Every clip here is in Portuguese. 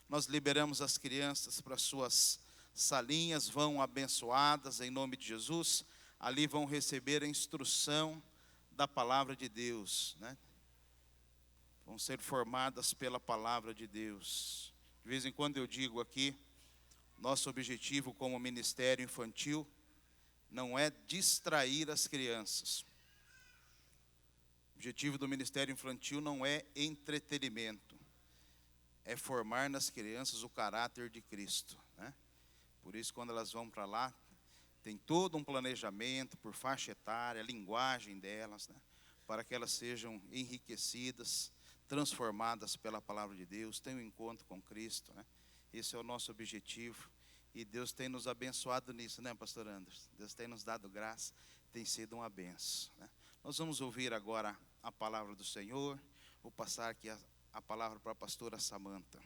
Nós liberamos as crianças para suas salinhas, vão abençoadas em nome de Jesus. Ali vão receber a instrução da palavra de Deus, né? Vão ser formadas pela palavra de Deus. De vez em quando eu digo aqui, nosso objetivo como ministério infantil não é distrair as crianças. O objetivo do ministério infantil não é entretenimento, é formar nas crianças o caráter de Cristo, né? Por isso, quando elas vão para lá, tem todo um planejamento por faixa etária, a linguagem delas, né? Para que elas sejam enriquecidas, transformadas pela palavra de Deus, tenham um encontro com Cristo, né? Esse é o nosso objetivo. E Deus tem nos abençoado nisso, né, pastor Anderson? Deus tem nos dado graça, tem sido uma benção, né? Nós vamos ouvir agora a palavra do Senhor. Vou passar aqui a palavra para a pastora Samanta.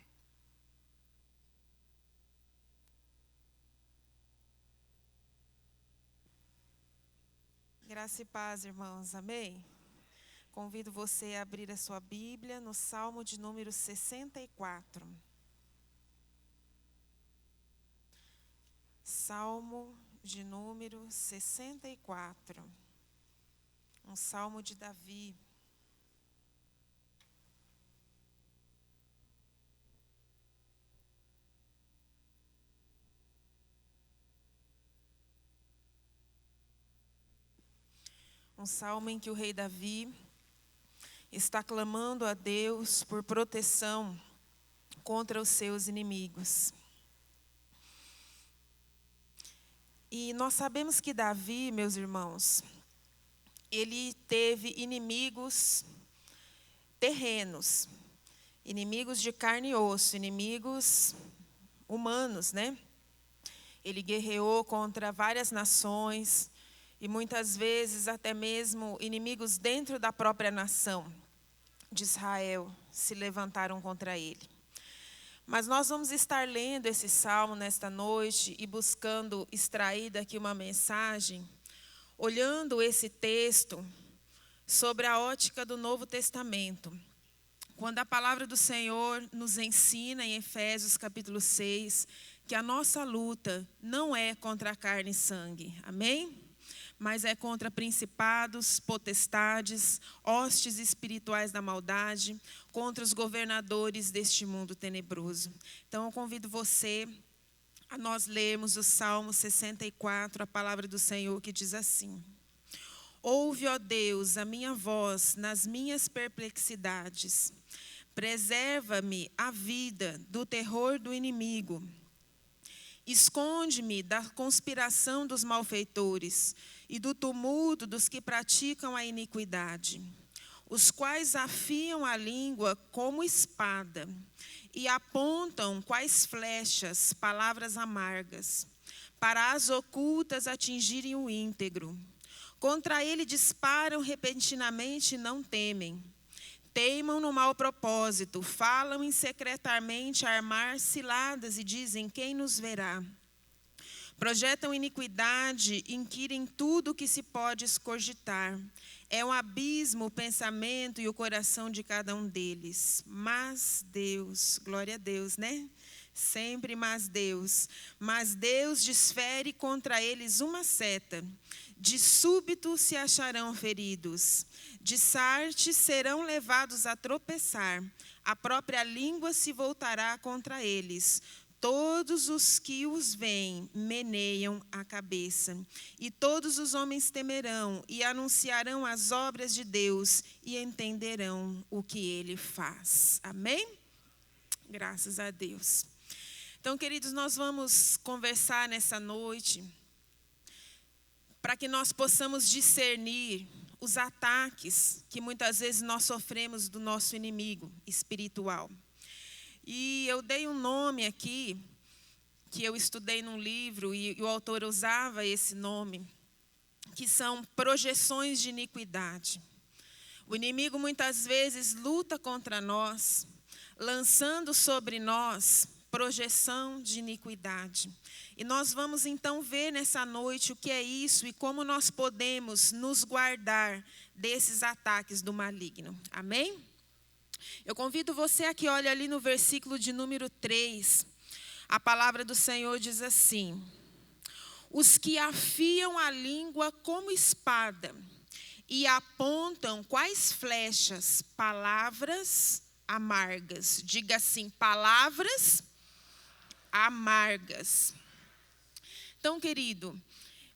Graça e paz, irmãos, amém? Convido você a abrir a sua Bíblia no Salmo de número 64. Salmo de número 64. Um salmo de Davi. Um salmo em que o rei Davi está clamando a Deus por proteção contra os seus inimigos. E nós sabemos que Davi, meus irmãos, ele teve inimigos terrenos, inimigos de carne e osso, inimigos humanos, né? Ele guerreou contra várias nações e muitas vezes até mesmo inimigos dentro da própria nação de Israel se levantaram contra ele. Mas nós vamos estar lendo esse salmo nesta noite e buscando extrair daqui uma mensagem, olhando esse texto sobre a ótica do Novo Testamento. Quando a palavra do Senhor nos ensina em Efésios capítulo 6, que a nossa luta não é contra a carne e sangue, amém? Mas é contra principados, potestades, hostes espirituais da maldade, contra os governadores deste mundo tenebroso. Então eu convido você a nós lermos o Salmo 64, a palavra do Senhor que diz assim: Ouve, ó Deus, a minha voz nas minhas perplexidades. Preserva-me a vida do terror do inimigo. Esconde-me da conspiração dos malfeitores e do tumulto dos que praticam a iniquidade, os quais afiam a língua como espada e apontam quais flechas palavras amargas, para as ocultas atingirem o íntegro. Contra ele disparam repentinamente e não temem. Teimam no mau propósito, falam insecretamente a armar ciladas e dizem: quem nos verá? Projetam iniquidade, inquirem tudo o que se pode escogitar. É um abismo o pensamento e o coração de cada um deles. Mas Deus, glória a Deus, né? Sempre mas Deus desfere contra eles uma seta. De súbito se acharão feridos. De sarte serão levados a tropeçar. A própria língua se voltará contra eles. Todos os que os veem meneiam a cabeça. E todos os homens temerão e anunciarão as obras de Deus e entenderão o que ele faz. Amém? Graças a Deus. Então, queridos, nós vamos conversar nessa noite para que nós possamos discernir os ataques que muitas vezes nós sofremos do nosso inimigo espiritual. E eu dei um nome aqui, que eu estudei num livro, e o autor usava esse nome, que são projeções de iniquidade. O inimigo muitas vezes luta contra nós, lançando sobre nós projeção de iniquidade. E nós vamos então ver nessa noite o que é isso e como nós podemos nos guardar desses ataques do maligno. Amém? Eu convido você a que olhe ali no versículo de número 3. A palavra do Senhor diz assim: os que afiam a língua como espada e apontam quais flechas? Palavras amargas. Diga assim: palavras amargas. Então, querido,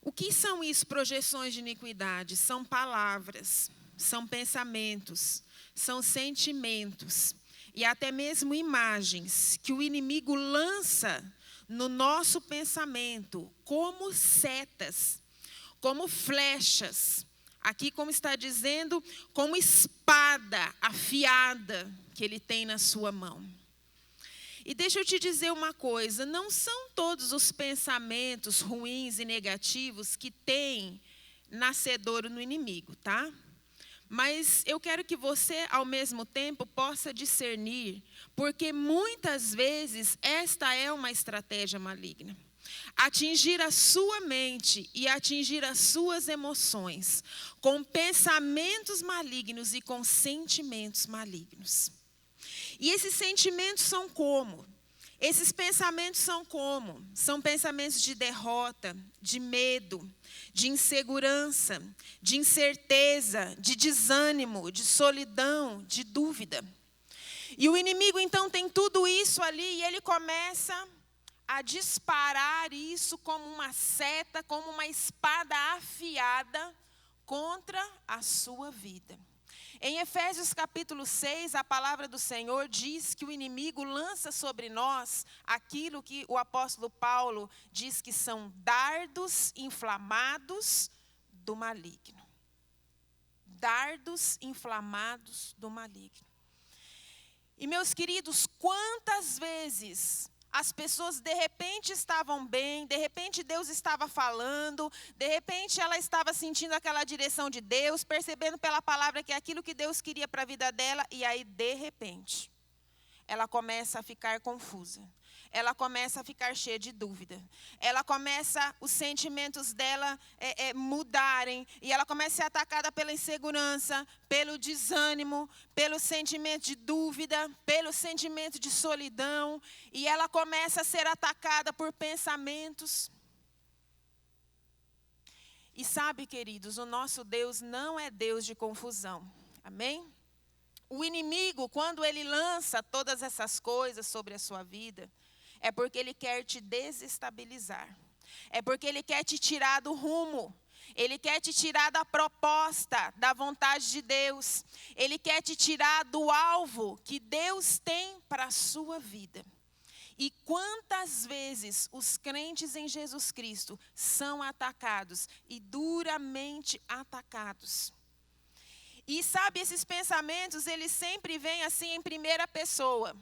o que são isso, projeções de iniquidade? São palavras, são pensamentos, são sentimentos e até mesmo imagens que o inimigo lança no nosso pensamento como setas, como flechas. Aqui, como está dizendo, como espada afiada que ele tem na sua mão. E deixa eu te dizer uma coisa, não são todos os pensamentos ruins e negativos que têm nascedouro no inimigo, tá? Mas eu quero que você, ao mesmo tempo, possa discernir, porque muitas vezes esta é uma estratégia maligna. Atingir a sua mente e atingir as suas emoções com pensamentos malignos e com sentimentos malignos. E esses sentimentos são como? Esses pensamentos são como? São pensamentos de derrota, de medo, de insegurança, de incerteza, de desânimo, de solidão, de dúvida. E o inimigo então tem tudo isso ali e ele começa a disparar isso como uma seta, como uma espada afiada contra a sua vida. Em Efésios capítulo 6, a palavra do Senhor diz que o inimigo lança sobre nós aquilo que o apóstolo Paulo diz que são dardos inflamados do maligno. Dardos inflamados do maligno. E meus queridos, quantas vezes as pessoas de repente estavam bem, de repente Deus estava falando, de repente ela estava sentindo aquela direção de Deus, percebendo pela palavra que é aquilo que Deus queria para a vida dela, e aí de repente ela começa a ficar confusa, ela começa a ficar cheia de dúvida, os sentimentos dela mudarem, e ela começa a ser atacada pela insegurança, pelo desânimo, pelo sentimento de dúvida, pelo sentimento de solidão, e ela começa a ser atacada por pensamentos. E sabe, queridos, o nosso Deus não é Deus de confusão, amém? O inimigo, quando ele lança todas essas coisas sobre a sua vida, é porque ele quer te desestabilizar. É porque ele quer te tirar do rumo. Ele quer te tirar da proposta, da vontade de Deus. Ele quer te tirar do alvo que Deus tem para a sua vida. E quantas vezes os crentes em Jesus Cristo são atacados e duramente atacados. E sabe, esses pensamentos, eles sempre vêm assim em primeira pessoa.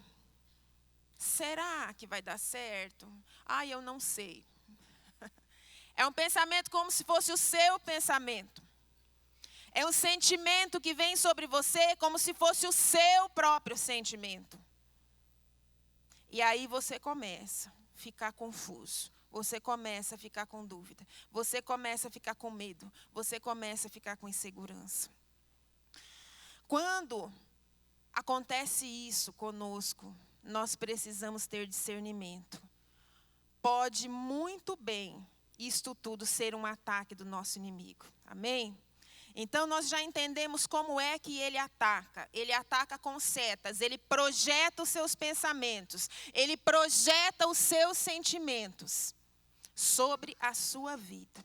Será que vai dar certo? Eu não sei. É um pensamento como se fosse o seu pensamento. É um sentimento que vem sobre você como se fosse o seu próprio sentimento. E aí você começa a ficar confuso. Você começa a ficar com dúvida. Você começa a ficar com medo. Você começa a ficar com insegurança. Quando acontece isso conosco, nós precisamos ter discernimento. Pode muito bem isto tudo ser um ataque do nosso inimigo. Amém? Então nós já entendemos como é que ele ataca. Ele ataca com setas, ele projeta os seus pensamentos, ele projeta os seus sentimentos sobre a sua vida.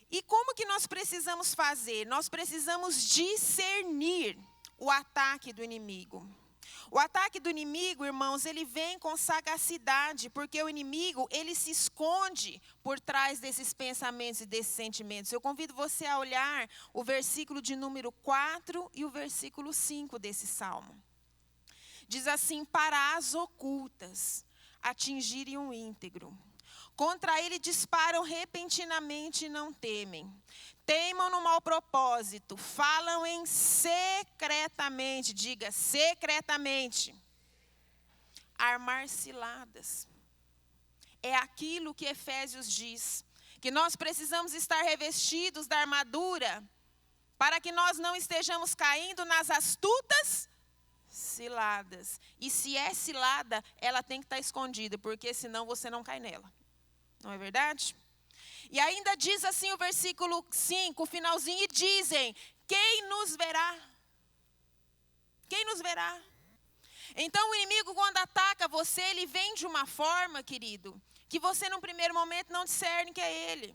E como que nós precisamos fazer? Nós precisamos discernir o ataque do inimigo. O ataque do inimigo, irmãos, ele vem com sagacidade, porque o inimigo, ele se esconde por trás desses pensamentos e desses sentimentos. Eu convido você a olhar o versículo de número 4 e o versículo 5 desse salmo. Diz assim: para as ocultas atingirem o íntegro. Contra ele disparam repentinamente e não temem. Teimam no mau propósito, falam em secretamente, diga secretamente, armar ciladas. É aquilo que Efésios diz, que nós precisamos estar revestidos da armadura, para que nós não estejamos caindo nas astutas ciladas. E se é cilada, ela tem que estar escondida, porque senão você não cai nela. Não é verdade? E ainda diz assim o versículo 5, o finalzinho, e dizem: quem nos verá? Quem nos verá? Então o inimigo, quando ataca você, ele vem de uma forma, querido, que você num primeiro momento não discerne que é ele.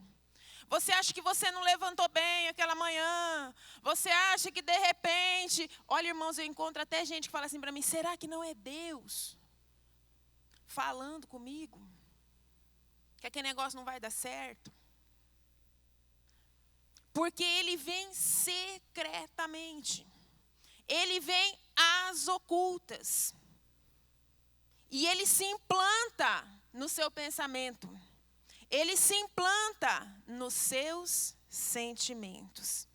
Você acha que você não levantou bem aquela manhã. Você acha que de repente... Olha, irmãos, eu encontro até gente que fala assim para mim: será que não é Deus falando comigo? Que aquele negócio não vai dar certo? Porque ele vem secretamente. Ele vem às ocultas. E ele se implanta no seu pensamento. Ele se implanta nos seus sentimentos.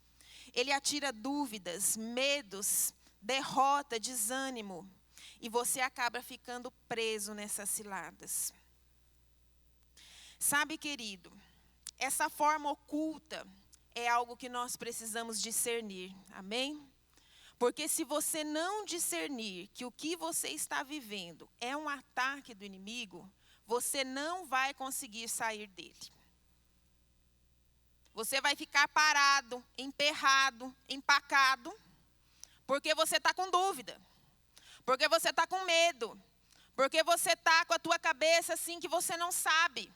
Ele atira dúvidas, medos, derrota, desânimo. E você acaba ficando preso nessas ciladas. Sabe, querido, essa forma oculta é algo que nós precisamos discernir. Amém? Porque se você não discernir que o que você está vivendo é um ataque do inimigo, você não vai conseguir sair dele. Você vai ficar parado, emperrado, empacado, porque você está com dúvida, porque você está com medo, porque você está com a tua cabeça assim que você não sabe.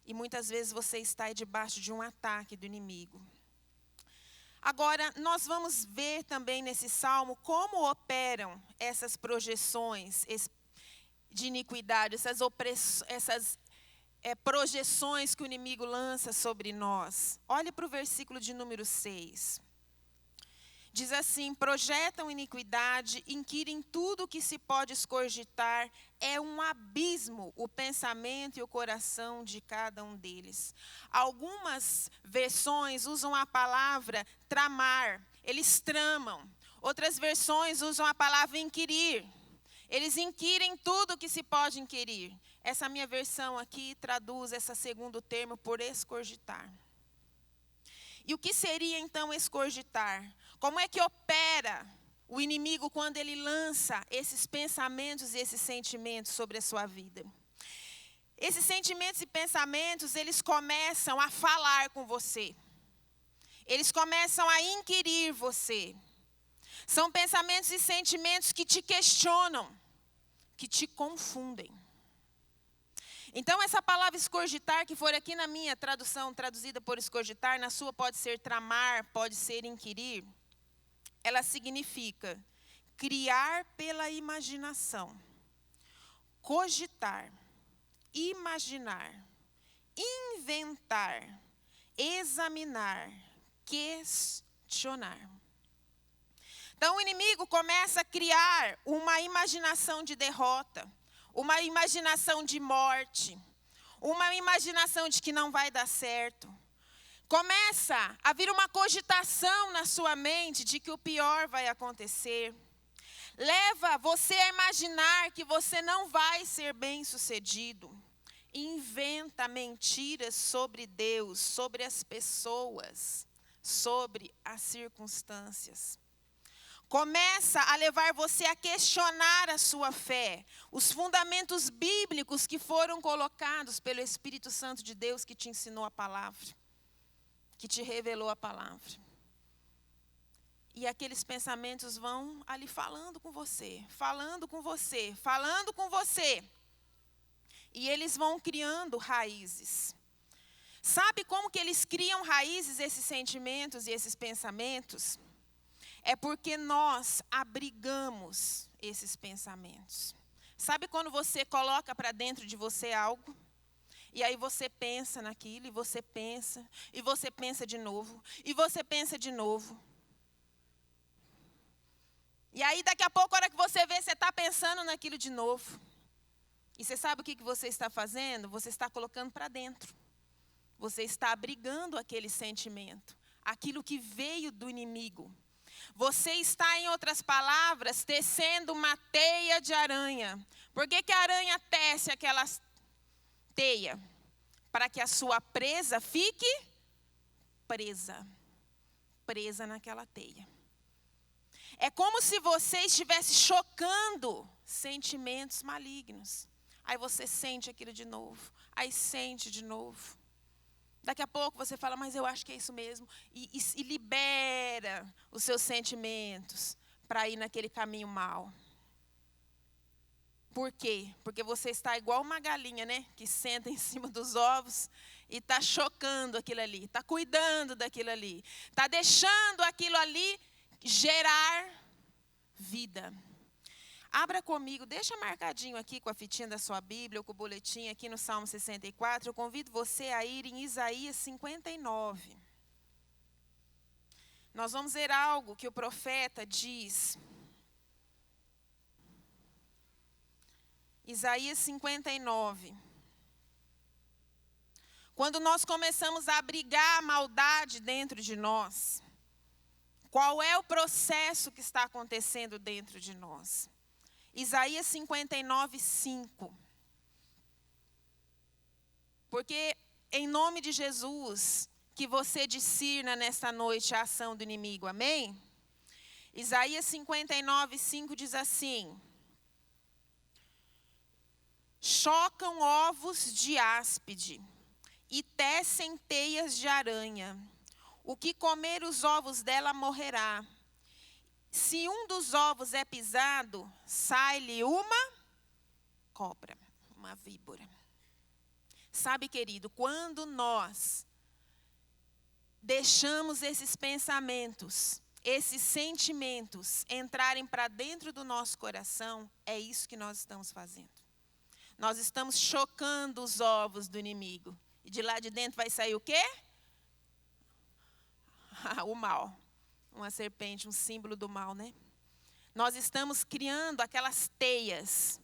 E muitas vezes você está debaixo de um ataque do inimigo. Agora, nós vamos ver também nesse salmo como operam essas projeções de iniquidade, essas projeções que o inimigo lança sobre nós. Olhe para o versículo de número 6. Diz assim: projetam iniquidade, inquirem tudo o que se pode escogitar, é um abismo o pensamento e o coração de cada um deles. Algumas versões usam a palavra tramar, eles tramam. Outras versões usam a palavra inquirir. Eles inquirem tudo o que se pode inquirir. Essa minha versão aqui traduz esse segundo termo por escogitar. E o que seria então escogitar? Como é que opera o inimigo quando ele lança esses pensamentos e esses sentimentos sobre a sua vida? Esses sentimentos e pensamentos, eles começam a falar com você. Eles começam a inquirir você. São pensamentos e sentimentos que te questionam, que te confundem. Então, essa palavra escogitar, que for aqui na minha tradução, traduzida por escogitar, na sua pode ser tramar, pode ser inquirir. Ela significa criar pela imaginação, cogitar, imaginar, inventar, examinar, questionar. Então o inimigo começa a criar uma imaginação de derrota, uma imaginação de morte, uma imaginação de que não vai dar certo. Começa a vir uma cogitação na sua mente de que o pior vai acontecer. Leva você a imaginar que você não vai ser bem-sucedido. Inventa mentiras sobre Deus, sobre as pessoas, sobre as circunstâncias. Começa a levar você a questionar a sua fé, os fundamentos bíblicos que foram colocados pelo Espírito Santo de Deus que te ensinou a palavra, que te revelou a palavra. E aqueles pensamentos vão ali falando com você, falando com você, falando com você. E eles vão criando raízes. Sabe como que eles criam raízes, esses sentimentos e esses pensamentos? É porque nós abrigamos esses pensamentos. Sabe quando você coloca para dentro de você algo? E aí você pensa naquilo, e você pensa de novo, e você pensa de novo. E aí daqui a pouco, a hora que você vê, você está pensando naquilo de novo. E você sabe o que você está fazendo? Você está colocando para dentro. Você está abrigando aquele sentimento, aquilo que veio do inimigo. Você está, em outras palavras, tecendo uma teia de aranha. Por que a aranha tece aquela teia? Para que a sua presa fique presa naquela teia. É como se você estivesse chocando sentimentos malignos. Aí você sente aquilo de novo. Aí sente de novo. Daqui a pouco você fala, mas eu acho que é isso mesmo. E libera os seus sentimentos para ir naquele caminho mau. Por quê? Porque você está igual uma galinha, né? Que senta em cima dos ovos e está chocando aquilo ali. Está cuidando daquilo ali. Está deixando aquilo ali gerar vida. Abra comigo, deixa marcadinho aqui com a fitinha da sua Bíblia, ou com o boletim aqui no Salmo 64. Eu convido você a ir em Isaías 59. Nós vamos ver algo que o profeta diz. Isaías 59. Quando nós começamos a abrigar a maldade dentro de nós, qual é o processo que está acontecendo dentro de nós? Isaías 59, 5. Porque em nome de Jesus, que você discirna nesta noite a ação do inimigo, amém? Isaías 59, 5 diz assim: chocam ovos de áspide e tecem teias de aranha. O que comer os ovos dela morrerá. Se um dos ovos é pisado, sai-lhe uma cobra, uma víbora. Sabe, querido, quando nós deixamos esses pensamentos, esses sentimentos entrarem para dentro do nosso coração, é isso que nós estamos fazendo. Nós estamos chocando os ovos do inimigo. E de lá de dentro vai sair o quê? O mal. Uma serpente, um símbolo do mal, né? Nós estamos criando aquelas teias,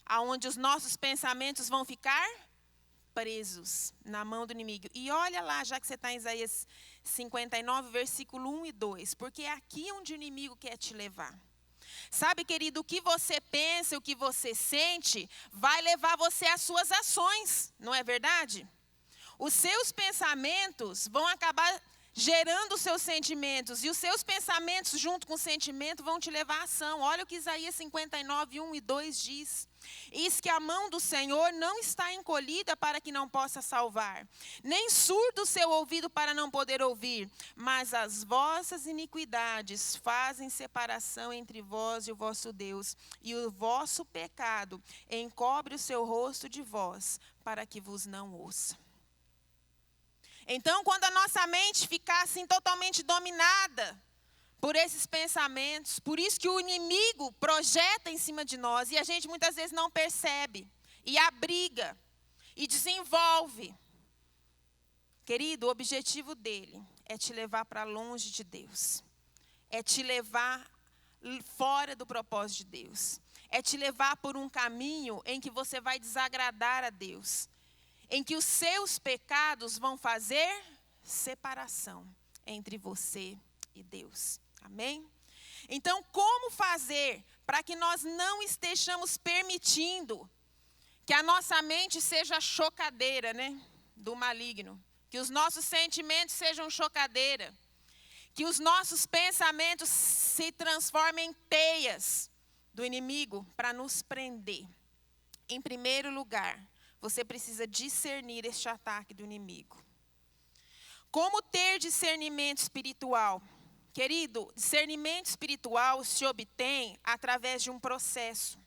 aonde os nossos pensamentos vão ficar presos na mão do inimigo. E olha lá, já que você está em Isaías 59, versículo 1 e 2. Porque é aqui onde o inimigo quer te levar. Sabe, querido, o que você pensa, o que você sente, vai levar você às suas ações, não é verdade? Os seus pensamentos vão acabar gerando os seus sentimentos, e os seus pensamentos junto com o sentimento vão te levar à ação. Olha o que Isaías 59, 1 e 2 diz. Eis que a mão do Senhor não está encolhida para que não possa salvar, nem surdo o seu ouvido para não poder ouvir, mas as vossas iniquidades fazem separação entre vós e o vosso Deus, e o vosso pecado encobre o seu rosto de vós, para que vos não ouça. Então, quando a nossa mente ficar assim totalmente dominada por esses pensamentos, por isso que o inimigo projeta em cima de nós, e a gente muitas vezes não percebe, e abriga, e desenvolve. Querido, o objetivo dele é te levar para longe de Deus, é te levar fora do propósito de Deus, é te levar por um caminho em que você vai desagradar a Deus, em que os seus pecados vão fazer separação entre você e Deus. Amém? Então, como fazer para que nós não estejamos permitindo que a nossa mente seja chocadeira, né, do maligno? Que os nossos sentimentos sejam chocadeira. Que os nossos pensamentos se transformem em teias do inimigo para nos prender. Em primeiro lugar, você precisa discernir este ataque do inimigo. Como ter discernimento espiritual? Querido, discernimento espiritual se obtém através de um processo.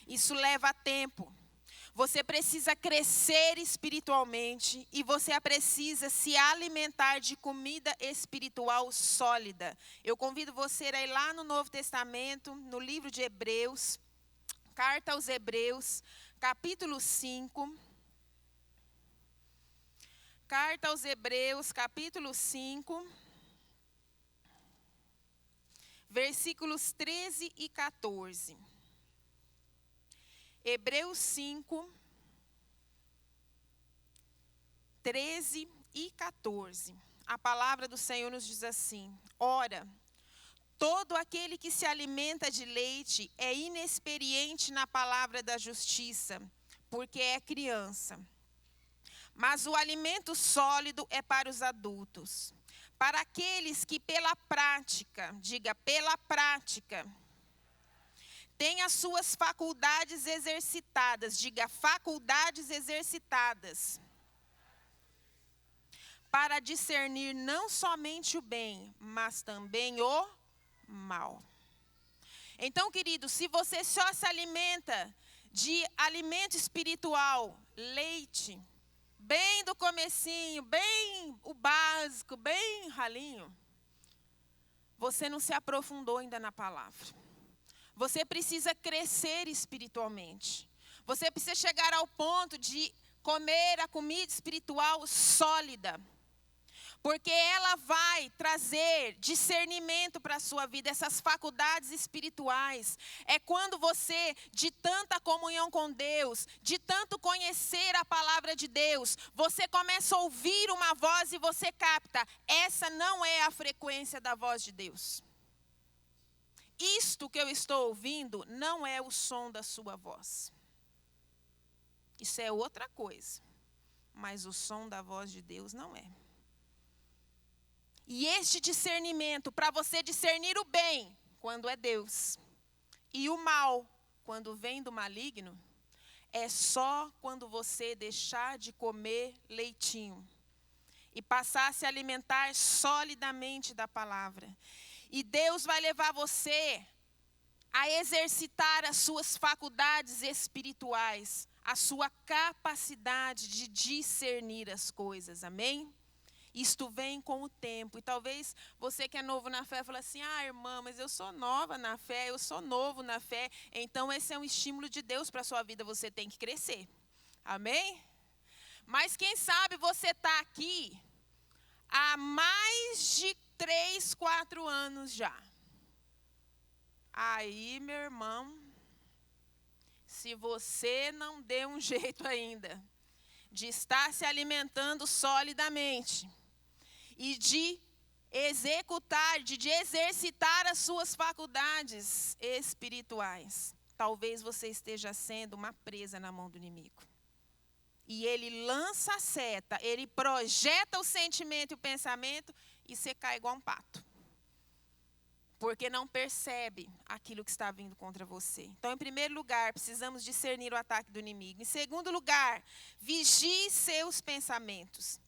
Isso leva tempo. Você precisa crescer espiritualmente e você precisa se alimentar de comida espiritual sólida. Eu convido você a ir lá no Novo Testamento, no livro de Hebreus, carta aos Hebreus, capítulo 5. Carta aos Hebreus, capítulo 5. Versículos 13 e 14. Hebreus 5, 13 e 14. A palavra do Senhor nos diz assim: ora, todo aquele que se alimenta de leite é inexperiente na palavra da justiça, porque é criança. Mas o alimento sólido é para os adultos, para aqueles que pela prática, diga pela prática, têm as suas faculdades exercitadas, diga faculdades exercitadas, para discernir não somente o bem, mas também o mal. Então, querido, se você só se alimenta de alimento espiritual, leite, bem do comecinho, bem o básico, bem ralinho, você não se aprofundou ainda na palavra. Você precisa crescer espiritualmente. Você precisa chegar ao ponto de comer a comida espiritual sólida. Porque ela vai trazer discernimento para a sua vida, essas faculdades espirituais. É quando você, de tanta comunhão com Deus, de tanto conhecer a palavra de Deus, você começa a ouvir uma voz e você capta, essa não é a frequência da voz de Deus. Isto que eu estou ouvindo não é o som da sua voz. Isso é outra coisa, mas o som da voz de Deus não é. E este discernimento, para você discernir o bem, quando é Deus, e o mal, quando vem do maligno, é só quando você deixar de comer leitinho e passar a se alimentar solidamente da palavra. E Deus vai levar você a exercitar as suas faculdades espirituais, a sua capacidade de discernir as coisas, amém? Isto vem com o tempo. E talvez você que é novo na fé fale assim, irmã, mas eu sou nova na fé, eu sou novo na fé. Então esse é um estímulo de Deus para a sua vida, você tem que crescer. Amém? Mas quem sabe você está aqui há mais de 3, 4 anos já. Aí, meu irmão, se você não deu um jeito ainda de estar se alimentando solidamente e de executar, de exercitar as suas faculdades espirituais, talvez você esteja sendo uma presa na mão do inimigo. E ele lança a seta, ele projeta o sentimento e o pensamento e você cai igual um pato. Porque não percebe aquilo que está vindo contra você. Então, em primeiro lugar, precisamos discernir o ataque do inimigo. Em segundo lugar, vigie seus pensamentos.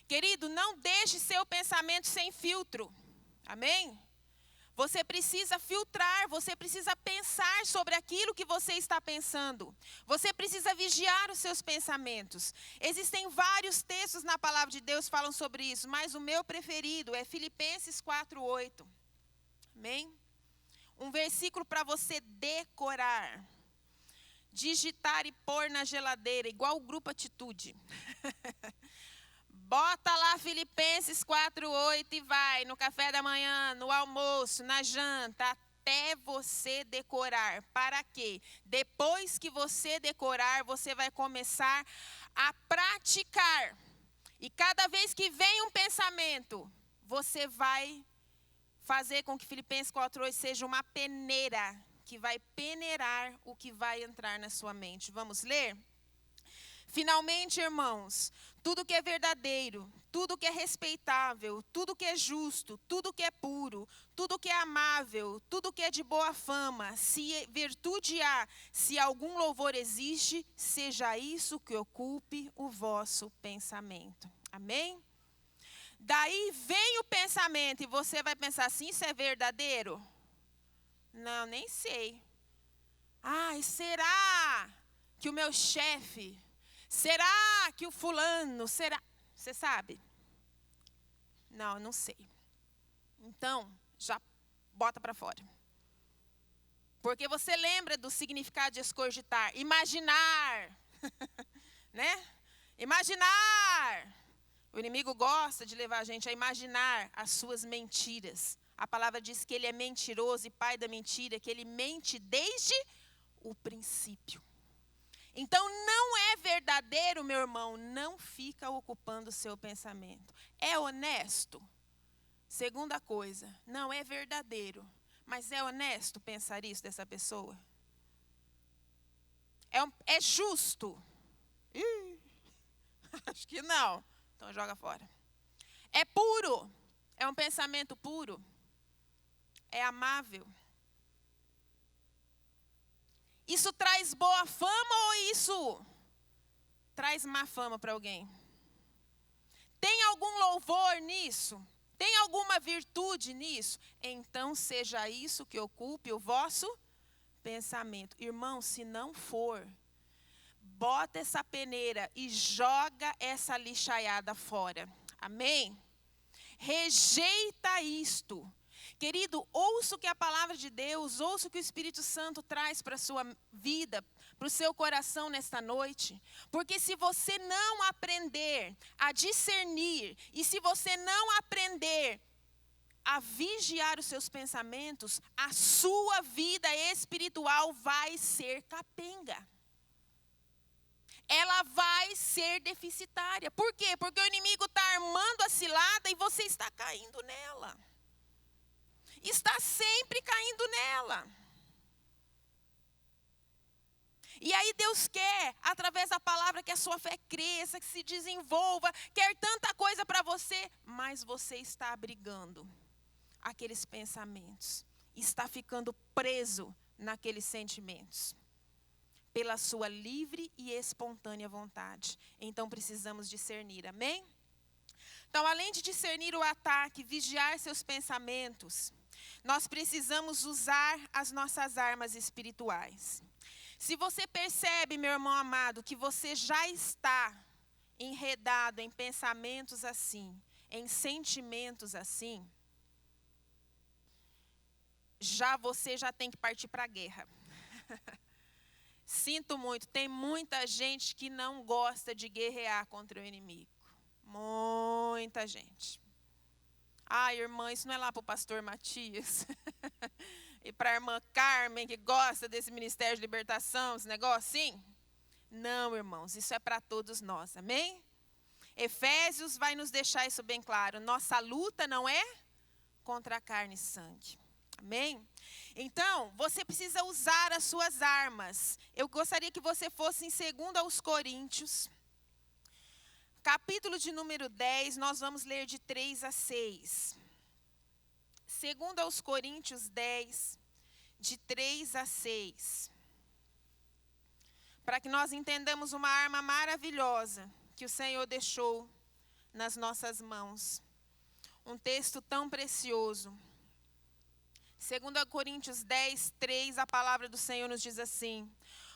Querido, não deixe seu pensamento sem filtro. Amém? Você precisa filtrar, você precisa pensar sobre aquilo que você está pensando. Você precisa vigiar os seus pensamentos. Existem vários textos na palavra de Deus que falam sobre isso, mas o meu preferido é Filipenses 4:8. Amém? Um versículo para você decorar, digitar e pôr na geladeira, igual o Grupo Atitude. Bota lá Filipenses 4:8 e vai no café da manhã, no almoço, na janta, até você decorar. Para quê? Depois que você decorar, você vai começar a praticar. E cada vez que vem um pensamento, você vai fazer com que Filipenses 4:8 seja uma peneira, que vai peneirar o que vai entrar na sua mente. Vamos ler? Finalmente, irmãos, tudo que é verdadeiro, tudo que é respeitável, tudo que é justo, tudo que é puro, tudo que é amável, tudo que é de boa fama, se virtude há, se algum louvor existe, seja isso que ocupe o vosso pensamento. Amém? Daí vem o pensamento e você vai pensar assim, isso é verdadeiro? Não, nem sei. Será que o meu chefe, será que o fulano, será? Você sabe? Não sei. Então, já bota para fora. Porque você lembra do significado de escogitar, imaginar, né? Imaginar. O inimigo gosta de levar a gente a imaginar as suas mentiras. A palavra diz que ele é mentiroso e pai da mentira, que ele mente desde o princípio. Então, não é verdadeiro, meu irmão, não fica ocupando o seu pensamento. É honesto? Segunda coisa, não é verdadeiro, mas é honesto pensar isso dessa pessoa? É justo? Acho que não. Então joga fora. É puro? É um pensamento puro? É amável? Isso traz boa fama ou isso traz má fama para alguém? Tem algum louvor nisso? Tem alguma virtude nisso? Então seja isso que ocupe o vosso pensamento. Irmão, se não for, bota essa peneira e joga essa lixaiada fora. Amém? Rejeita isto. Querido, ouça o que a palavra de Deus, ouça o que o Espírito Santo traz para a sua vida, para o seu coração nesta noite. Porque se você não aprender a discernir, e se você não aprender a vigiar os seus pensamentos, a sua vida espiritual vai ser capenga. Ela vai ser deficitária. Por quê? Porque o inimigo está armando a cilada e você está caindo nela. Está sempre caindo nela. E aí Deus quer, através da palavra, que a sua fé cresça, que se desenvolva, quer tanta coisa para você, mas você está abrigando aqueles pensamentos, está ficando preso naqueles sentimentos, pela sua livre e espontânea vontade. Então precisamos discernir, amém? Então, além de discernir o ataque, vigiar seus pensamentos, nós precisamos usar as nossas armas espirituais. Se você percebe, meu irmão amado, que você já está enredado em pensamentos assim, em sentimentos assim, você já tem que partir para a guerra. Sinto muito, tem muita gente que não gosta de guerrear contra o inimigo. Muita gente. Irmã, isso não é lá para o pastor Matias e para a irmã Carmen, que gosta desse ministério de libertação, esse negócio assim? Não, irmãos, isso é para todos nós, amém? Efésios vai nos deixar isso bem claro. Nossa luta não é contra a carne e sangue, amém? Então, você precisa usar as suas armas. Eu gostaria que você fosse em 2 aos Coríntios, capítulo de número 10, nós vamos ler de 3 a 6. 2 aos Coríntios 10, de 3 a 6. Para que nós entendamos uma arma maravilhosa que o Senhor deixou nas nossas mãos. Um texto tão precioso. 2 Coríntios 10, 3, a palavra do Senhor nos diz assim: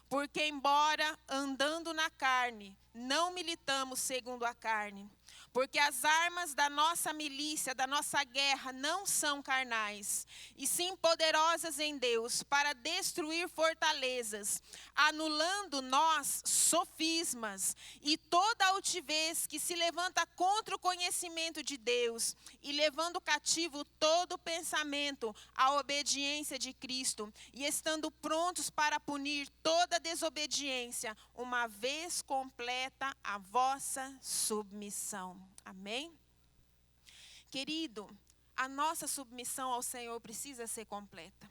porque embora andando na carne, não militamos segundo a carne. Porque as armas da nossa milícia, da nossa guerra, não são carnais, e sim poderosas em Deus, para destruir fortalezas, anulando nós sofismas e toda altivez que se levanta contra o conhecimento de Deus, e levando cativo todo pensamento à obediência de Cristo, e estando prontos para punir toda desobediência, uma vez completa a vossa submissão. Amém? Querido, a nossa submissão ao Senhor precisa ser completa.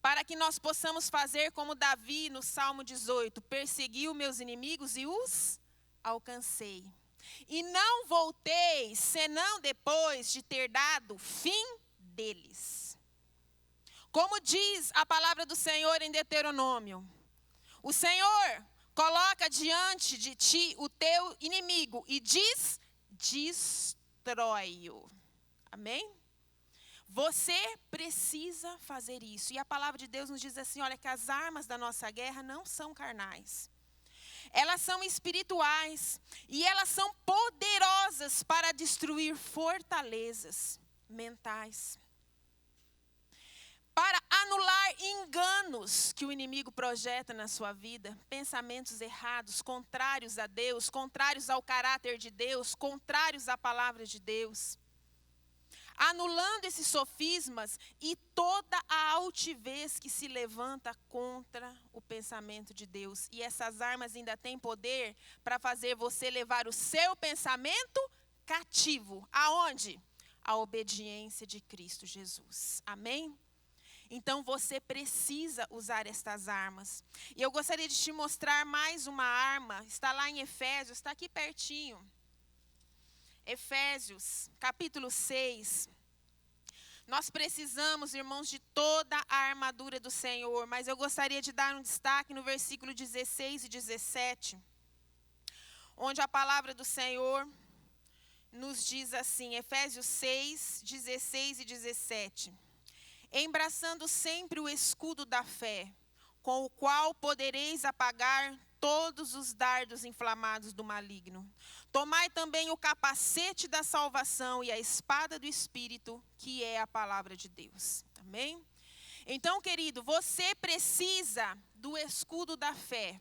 Para que nós possamos fazer como Davi no Salmo 18, persegui os meus inimigos e os alcancei. E não voltei, senão depois de ter dado fim deles. Como diz a palavra do Senhor em Deuteronômio, o Senhor coloca diante de ti o teu inimigo e destrói-o. Amém? Você precisa fazer isso. E a palavra de Deus nos diz assim, olha, que as armas da nossa guerra não são carnais. Elas são espirituais e elas são poderosas para destruir fortalezas mentais. Para anular enganos que o inimigo projeta na sua vida, pensamentos errados, contrários a Deus, contrários ao caráter de Deus, contrários à palavra de Deus. Anulando esses sofismas e toda a altivez que se levanta contra o pensamento de Deus. E essas armas ainda têm poder para fazer você levar o seu pensamento cativo. Aonde? A obediência de Cristo Jesus. Amém? Então você precisa usar estas armas. E eu gostaria de te mostrar mais uma arma. Está lá em Efésios, está aqui pertinho. Efésios, capítulo 6. Nós precisamos, irmãos, de toda a armadura do Senhor, mas eu gostaria de dar um destaque no versículo 16 e 17, onde a palavra do Senhor nos diz assim, Efésios 6, 16 e 17. Embraçando sempre o escudo da fé, com o qual podereis apagar todos os dardos inflamados do maligno. Tomai também o capacete da salvação e a espada do Espírito, que é a palavra de Deus. Amém? Então, querido, você precisa do escudo da fé,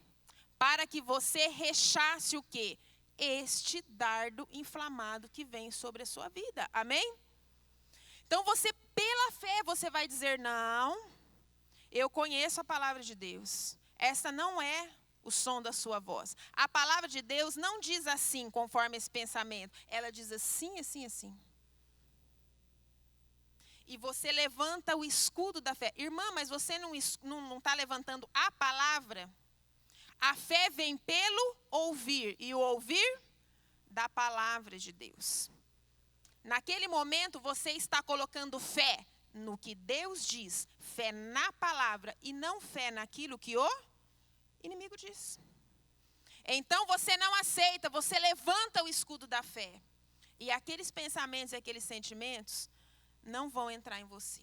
para que você rechace o quê? Este dardo inflamado que vem sobre a sua vida. Amém? Então, você, pela fé, você vai dizer, não, eu conheço a palavra de Deus. Essa não é o som da sua voz. A palavra de Deus não diz assim, conforme esse pensamento. Ela diz assim, assim, assim. E você levanta o escudo da fé. Irmã, mas você não está levantando a palavra? A fé vem pelo ouvir. E o ouvir da palavra de Deus. Naquele momento, você está colocando fé no que Deus diz. Fé na palavra e não fé naquilo que o inimigo diz. Então você não aceita, você levanta o escudo da fé. E aqueles pensamentos e aqueles sentimentos não vão entrar em você.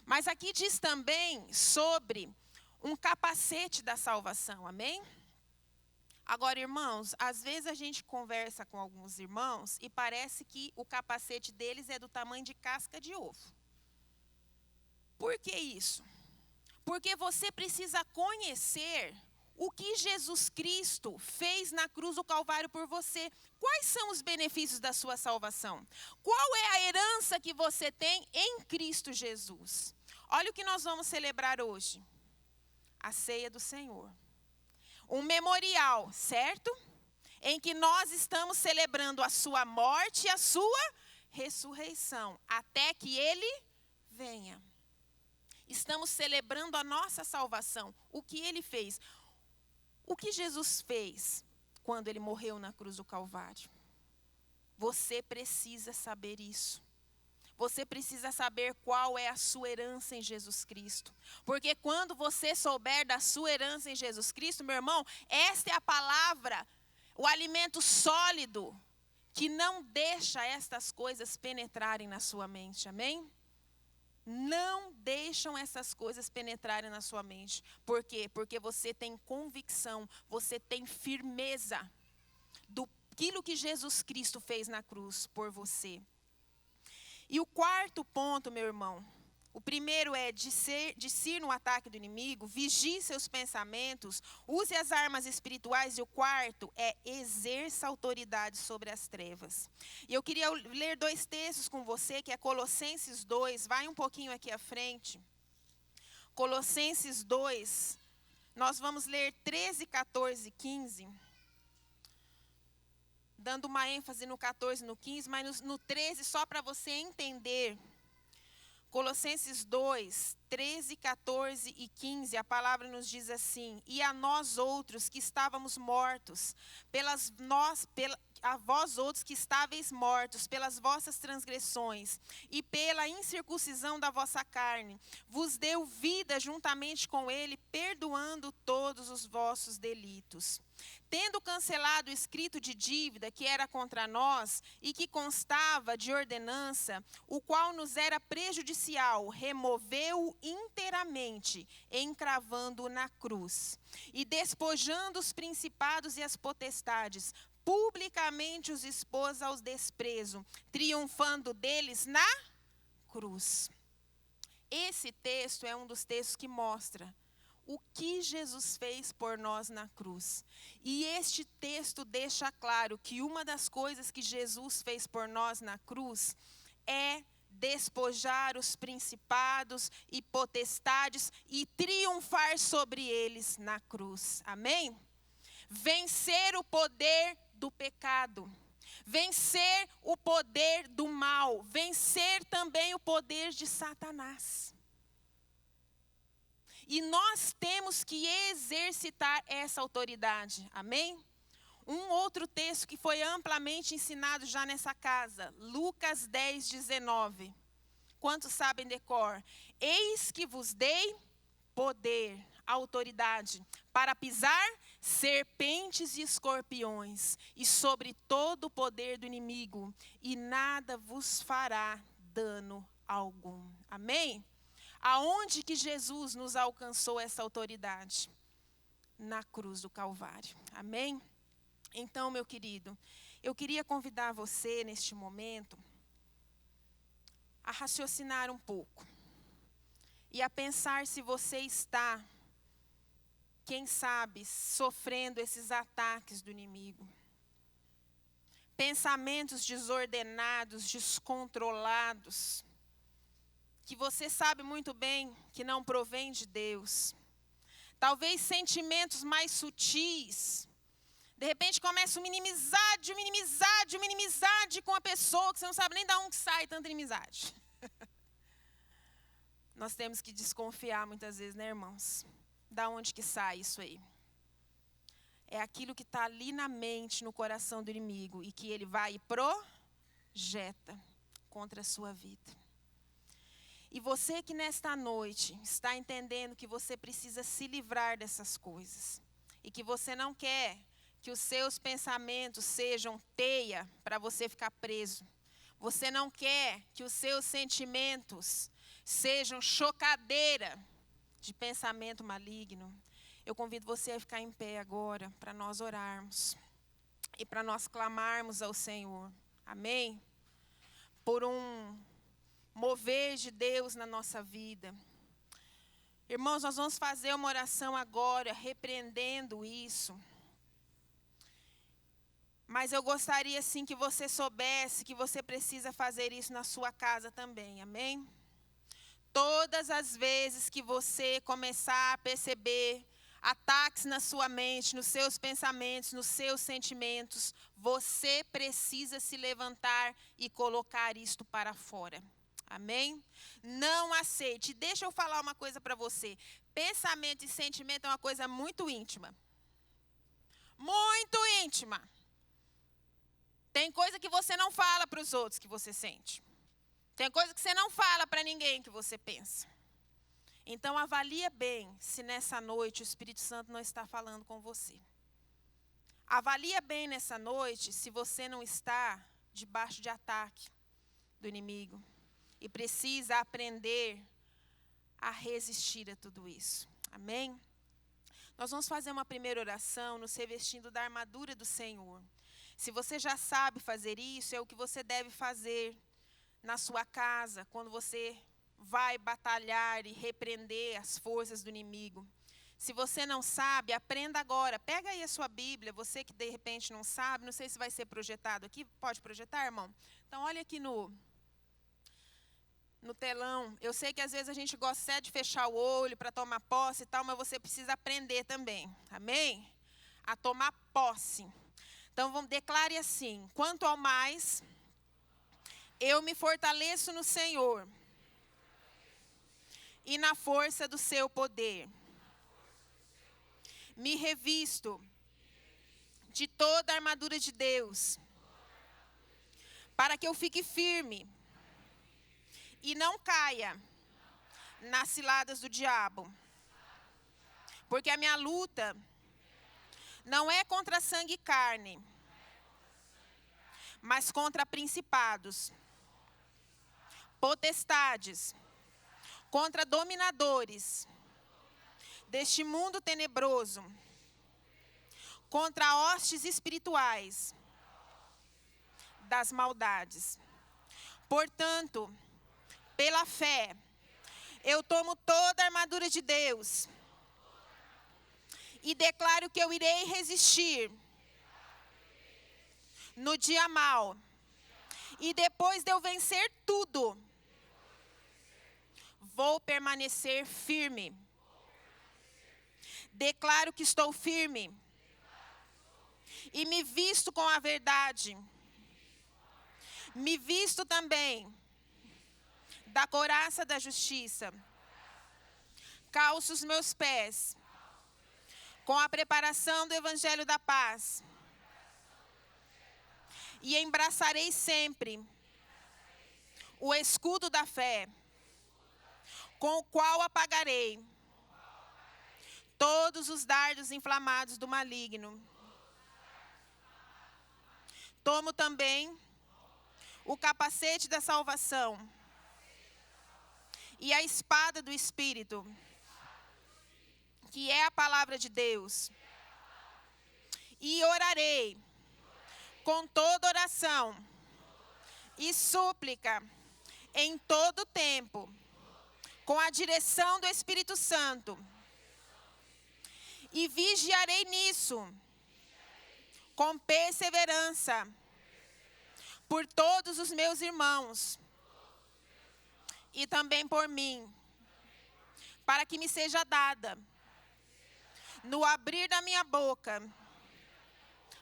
Mas aqui diz também sobre um capacete da salvação, amém? Agora, irmãos, às vezes a gente conversa com alguns irmãos e parece que o capacete deles é do tamanho de casca de ovo. Por que isso? Porque você precisa conhecer o que Jesus Cristo fez na cruz do Calvário por você. Quais são os benefícios da sua salvação? Qual é a herança que você tem em Cristo Jesus? Olha o que nós vamos celebrar hoje. A ceia do Senhor. Um memorial, certo? Em que nós estamos celebrando a sua morte e a sua ressurreição, até que Ele venha. Estamos celebrando a nossa salvação, o que Ele fez. O que Jesus fez quando Ele morreu na cruz do Calvário? Você precisa saber isso. Você precisa saber qual é a sua herança em Jesus Cristo. Porque quando você souber da sua herança em Jesus Cristo, meu irmão, esta é a palavra, o alimento sólido, que não deixa estas coisas penetrarem na sua mente, amém? Não deixam essas coisas penetrarem na sua mente. Por quê? Porque você tem convicção, você tem firmeza daquilo que Jesus Cristo fez na cruz por você. E o quarto ponto, meu irmão, o primeiro é discir no ataque do inimigo, vigie seus pensamentos, use as armas espirituais. E o quarto é exerça autoridade sobre as trevas. E eu queria ler 2 textos com você, que é Colossenses 2, vai um pouquinho aqui à frente. Colossenses 2, nós vamos ler 13, 14 e 15. Dando uma ênfase no 14 e no 15, mas no 13, só para você entender. Colossenses 2, 13, 14 e 15, a palavra nos diz assim: e a nós outros que estávamos mortos, a vós outros que estáveis mortos pelas vossas transgressões e pela incircuncisão da vossa carne, vos deu vida juntamente com ele, perdoando todos os vossos delitos. Tendo cancelado o escrito de dívida que era contra nós e que constava de ordenança, o qual nos era prejudicial, removeu-o inteiramente, encravando-o na cruz. E despojando os principados e as potestades, publicamente os expôs ao desprezo, triunfando deles na cruz. Esse texto é um dos textos que mostra o que Jesus fez por nós na cruz. E este texto deixa claro que uma das coisas que Jesus fez por nós na cruz é despojar os principados e potestades e triunfar sobre eles na cruz. Amém? Vencer o poder do pecado. Vencer o poder do mal. Vencer também o poder de Satanás. E nós temos que exercitar essa autoridade, amém? um outro texto que foi amplamente ensinado já nessa casa, Lucas 10, 19. Quantos sabem de cor? Eis que vos dei poder, autoridade, para pisar serpentes e escorpiões, e sobre todo o poder do inimigo, e nada vos fará dano algum. Amém? Aonde que Jesus nos alcançou essa autoridade? Na cruz do Calvário. Amém? Então, meu querido, eu queria convidar você neste momento a raciocinar um pouco e a pensar se você está, quem sabe, sofrendo esses ataques do inimigo. Pensamentos desordenados, descontrolados, que você sabe muito bem que não provém de Deus. Talvez sentimentos mais sutis. De repente começa uma inimizade com a pessoa, que você não sabe nem de onde sai tanta inimizade. Nós temos que desconfiar muitas vezes, né, irmãos? Da onde que sai isso aí? É aquilo que está ali na mente, no coração do inimigo, e que ele vai e projeta contra a sua vida. E você que nesta noite está entendendo que você precisa se livrar dessas coisas, e que você não quer que os seus pensamentos sejam teia para você ficar preso. Você não quer que os seus sentimentos sejam chocadeira de pensamento maligno. Eu convido você a ficar em pé agora para nós orarmos e para nós clamarmos ao Senhor. Amém? Por um mover de Deus na nossa vida. Irmãos, nós vamos fazer uma oração agora, repreendendo isso. Mas eu gostaria, sim, que você soubesse que você precisa fazer isso na sua casa também, amém? Todas as vezes que você começar a perceber ataques na sua mente, nos seus pensamentos, nos seus sentimentos, você precisa se levantar e colocar isto para fora, amém? Não aceite. Deixa eu falar uma coisa para você. Pensamento e sentimento é uma coisa muito íntima. Muito íntima. Tem coisa que você não fala para os outros que você sente. Tem coisa que você não fala para ninguém que você pensa. Então avalia bem se nessa noite o Espírito Santo não está falando com você. Avalia bem nessa noite se você não está debaixo de ataque do inimigo. E precisa aprender a resistir a tudo isso. Amém? Nós vamos fazer uma primeira oração nos revestindo da armadura do Senhor. Se você já sabe fazer isso, é o que você deve fazer na sua casa, quando você vai batalhar e repreender as forças do inimigo. Se você não sabe, aprenda agora. Pega aí a sua Bíblia, você que de repente não sabe, não sei se vai ser projetado aqui. Pode projetar, irmão? Então, olha aqui no telão. Eu sei que às vezes a gente gosta de fechar o olho para tomar posse e tal, mas você precisa aprender também, amém? A tomar posse. Então, declare assim: quanto ao mais, eu me fortaleço no Senhor e na força do seu poder. Me revisto de toda a armadura de Deus, para que eu fique firme e não caia nas ciladas do diabo. Porque a minha luta não é contra sangue e carne, mas contra principados, potestades, contra dominadores deste mundo tenebroso, contra hostes espirituais das maldades. Portanto, pela fé, eu tomo toda a armadura de Deus e declaro que eu irei resistir no dia mau. E depois de eu vencer tudo, vou permanecer firme. Declaro que estou firme e me visto com a verdade. Me visto também da couraça da justiça. Calço os meus pés com a preparação do evangelho da paz. E embraçarei sempre o escudo da fé, com o qual apagarei todos os dardos inflamados do maligno. Tomo também o capacete da salvação e a espada do Espírito, que é a palavra de Deus. E orarei com toda oração e súplica em todo tempo, com a direção do Espírito Santo. E vigiarei nisso, com perseverança, por todos os meus irmãos, e também por mim, para que me seja dada, no abrir da minha boca,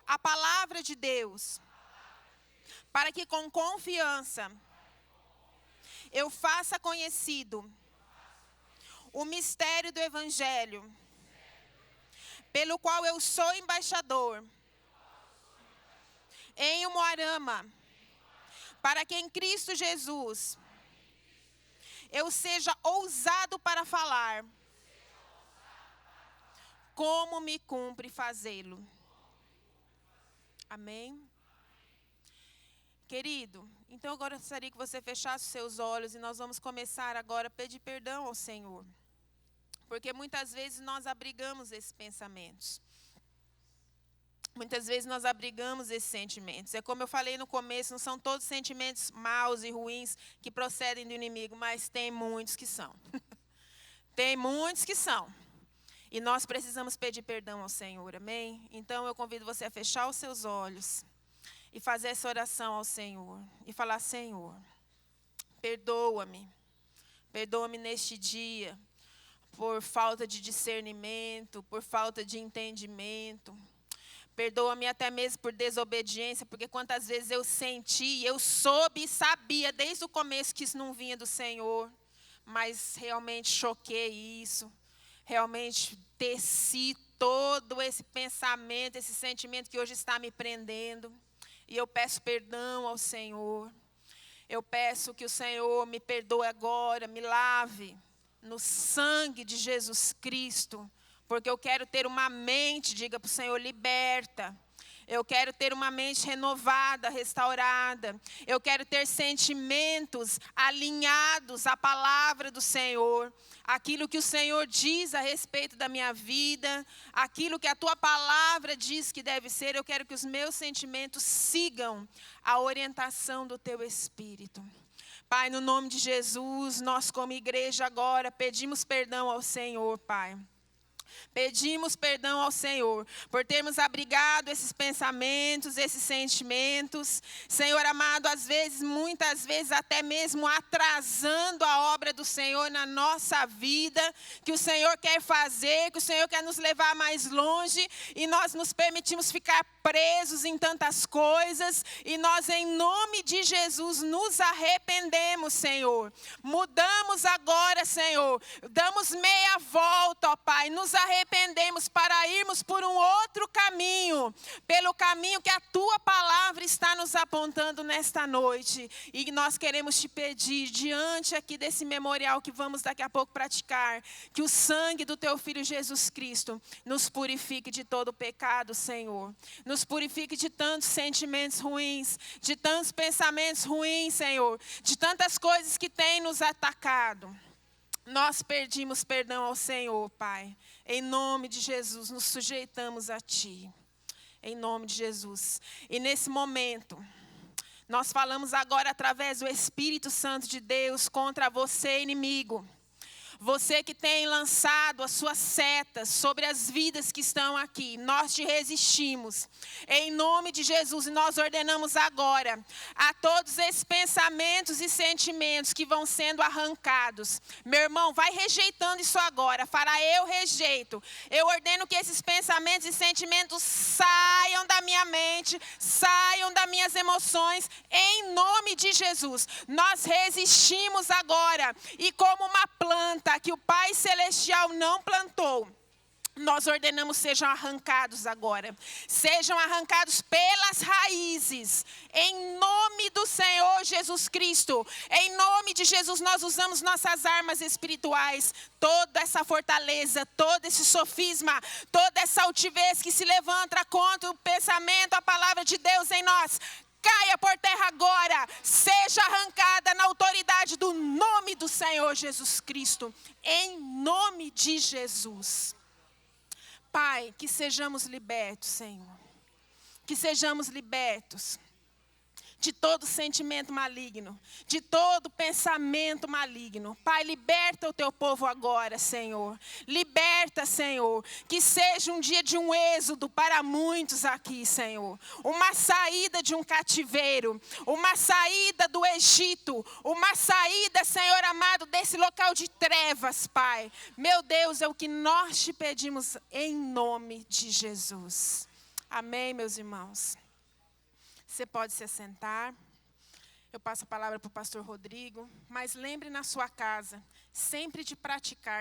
a palavra de Deus, para que com confiança eu faça conhecido o mistério do Evangelho, pelo qual eu sou embaixador em Umuarama, para que em Cristo Jesus eu seja ousado para falar, como me cumpre fazê-lo. Amém? Querido, então agora eu gostaria que você fechasse os seus olhos e nós vamos começar agora a pedir perdão ao Senhor. Porque muitas vezes nós abrigamos esses pensamentos. Muitas vezes nós abrigamos esses sentimentos. É como eu falei no começo, não são todos sentimentos maus e ruins que procedem do inimigo, mas tem muitos que são. Tem muitos que são. E nós precisamos pedir perdão ao Senhor, amém? Então eu convido você a fechar os seus olhos e fazer essa oração ao Senhor. E falar: Senhor, perdoa-me. Perdoa-me neste dia por falta de discernimento, por falta de entendimento. Perdoa-me até mesmo por desobediência, porque quantas vezes eu senti, eu soube e sabia desde o começo que isso não vinha do Senhor, mas realmente choquei isso. Realmente teci todo esse pensamento, esse sentimento que hoje está me prendendo. E eu peço perdão ao Senhor. Eu peço que o Senhor me perdoe agora, me lave no sangue de Jesus Cristo. Porque eu quero ter uma mente, diga para o Senhor, liberta. Eu quero ter uma mente renovada, restaurada. Eu quero ter sentimentos alinhados à palavra do Senhor. Aquilo que o Senhor diz a respeito da minha vida, aquilo que a tua palavra diz que deve ser, eu quero que os meus sentimentos sigam a orientação do teu Espírito. Pai, no nome de Jesus, nós como igreja agora pedimos perdão ao Senhor, Pai. Pedimos perdão ao Senhor por termos abrigado esses pensamentos, esses sentimentos. Senhor amado, às vezes, muitas vezes, até mesmo atrasando a obra do Senhor na nossa vida, que o Senhor quer fazer, que o Senhor quer nos levar mais longe, e nós nos permitimos ficar presos em tantas coisas, e nós, em nome de Jesus, nos arrependemos, Senhor. Mudamos agora, Senhor. Damos meia volta, ó Pai. Nos arrependemos para irmos por um outro caminho, pelo caminho que a tua palavra está nos apontando nesta noite. E nós queremos te pedir, diante aqui desse memorial que vamos daqui a pouco praticar, que o sangue do teu Filho Jesus Cristo nos purifique de todo o pecado, Senhor. Nos purifique de tantos sentimentos ruins, de tantos pensamentos ruins, Senhor, de tantas coisas que têm nos atacado. Nós pedimos perdão ao Senhor, Pai. Em nome de Jesus, nos sujeitamos a Ti. Em nome de Jesus. E nesse momento, nós falamos agora através do Espírito Santo de Deus contra você, inimigo. Você que tem lançado as suas setas sobre as vidas que estão aqui, nós te resistimos. Em nome de Jesus, e nós ordenamos agora a todos esses pensamentos e sentimentos que vão sendo arrancados. Meu irmão, vai rejeitando isso agora. Fala: eu rejeito. Eu ordeno que esses pensamentos e sentimentos saiam da minha mente, saiam das minhas emoções, em nome de Jesus. Nós resistimos agora, e como uma planta que o Pai Celestial não plantou, nós ordenamos sejam arrancados agora. Sejam arrancados pelas raízes. Em nome do Senhor Jesus Cristo. Em nome de Jesus nós usamos nossas armas espirituais. Toda essa fortaleza, todo esse sofisma, toda essa altivez que se levanta contra o pensamento, a palavra de Deus em nós. Caia por terra agora, seja arrancada na autoridade do nome do Senhor Jesus Cristo. Em nome de Jesus. Pai, que sejamos libertos, Senhor. Que sejamos libertos de todo sentimento maligno, de todo pensamento maligno. Pai, liberta o teu povo agora, Senhor. Liberta, Senhor. Que seja um dia de um êxodo para muitos aqui, Senhor. Uma saída de um cativeiro, uma saída do Egito, uma saída, Senhor amado, desse local de trevas, Pai. Meu Deus, é o que nós te pedimos em nome de Jesus. Amém, meus irmãos. Você pode se assentar. Eu passo a palavra para o pastor Rodrigo. Mas lembre na sua casa, sempre de praticar